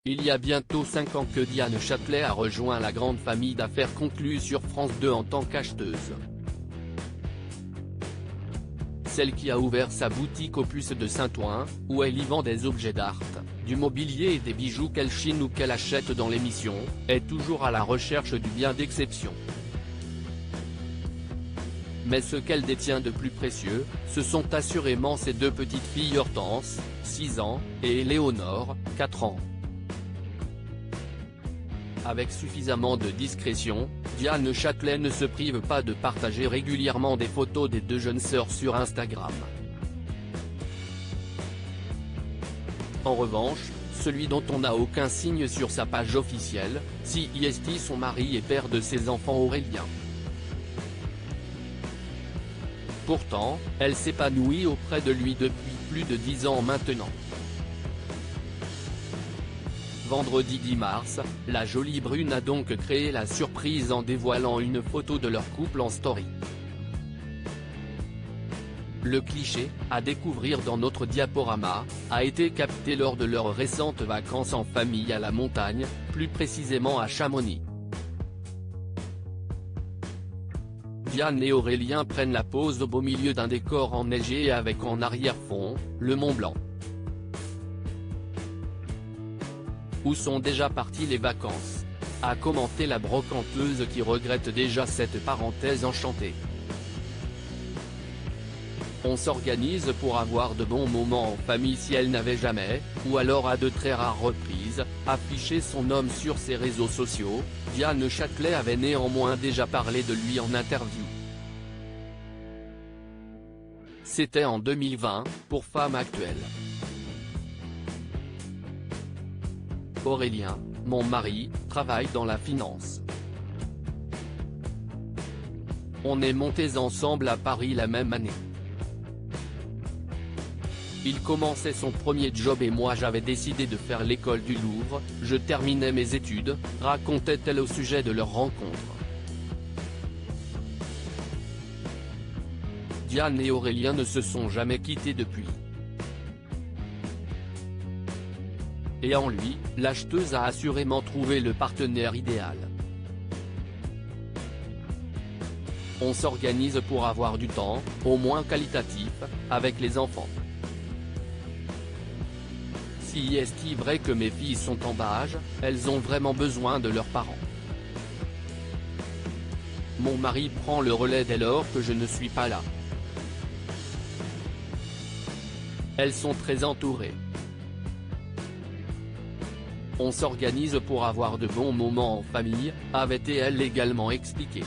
Il y a bientôt 5 ans que Diane Châtelet a rejoint la grande famille d'affaires conclue sur France 2 en tant qu'acheteuse. Celle qui a ouvert sa boutique Opus de Saint-Ouen, où elle y vend des objets d'art, du mobilier et des bijoux qu'elle chine ou qu'elle achète dans l'émission, est toujours à la recherche du bien d'exception. Mais ce qu'elle détient de plus précieux, ce sont assurément ses deux petites filles Hortense, 6 ans, et Éléonore, 4 ans. Avec suffisamment de discrétion, Diane Châtelet ne se prive pas de partager régulièrement des photos des deux jeunes sœurs sur Instagram. En revanche, celui dont on n'a aucun signe sur sa page officielle, c'est son mari et père de ses enfants Aurélien. Pourtant, elle s'épanouit auprès de lui depuis plus de 10 ans maintenant. Vendredi 10 mars, la jolie brune a donc créé la surprise en dévoilant une photo de leur couple en story. Le cliché, à découvrir dans notre diaporama, a été capté lors de leurs récentes vacances en famille à la montagne, plus précisément à Chamonix. Diane et Aurélien prennent la pose au beau milieu d'un décor enneigé avec en arrière-fond, le Mont Blanc. Où sont déjà parties les vacances ? A commenté la brocanteuse qui regrette déjà cette parenthèse enchantée. On s'organise pour avoir de bons moments en famille si elle n'avait jamais, ou alors à de très rares reprises, affiché son homme sur ses réseaux sociaux. Diane Châtelet avait néanmoins déjà parlé de lui en interview. C'était en 2020, pour Femme Actuelle. Aurélien, mon mari, travaille dans la finance. On est montés ensemble à Paris la même année. Il commençait son premier job et moi j'avais décidé de faire l'école du Louvre, je terminais mes études, racontait-elle au sujet de leur rencontre. Diane et Aurélien ne se sont jamais quittés depuis. Et en lui, l'acheteuse a assurément trouvé le partenaire idéal. On s'organise pour avoir du temps, au moins qualitatif, avec les enfants. Si est-il vrai que mes filles sont en bas âge, elles ont vraiment besoin de leurs parents. Mon mari prend le relais dès lors que je ne suis pas là. Elles sont très entourées. On s'organise pour avoir de bons moments en famille, avait-elle également expliqué.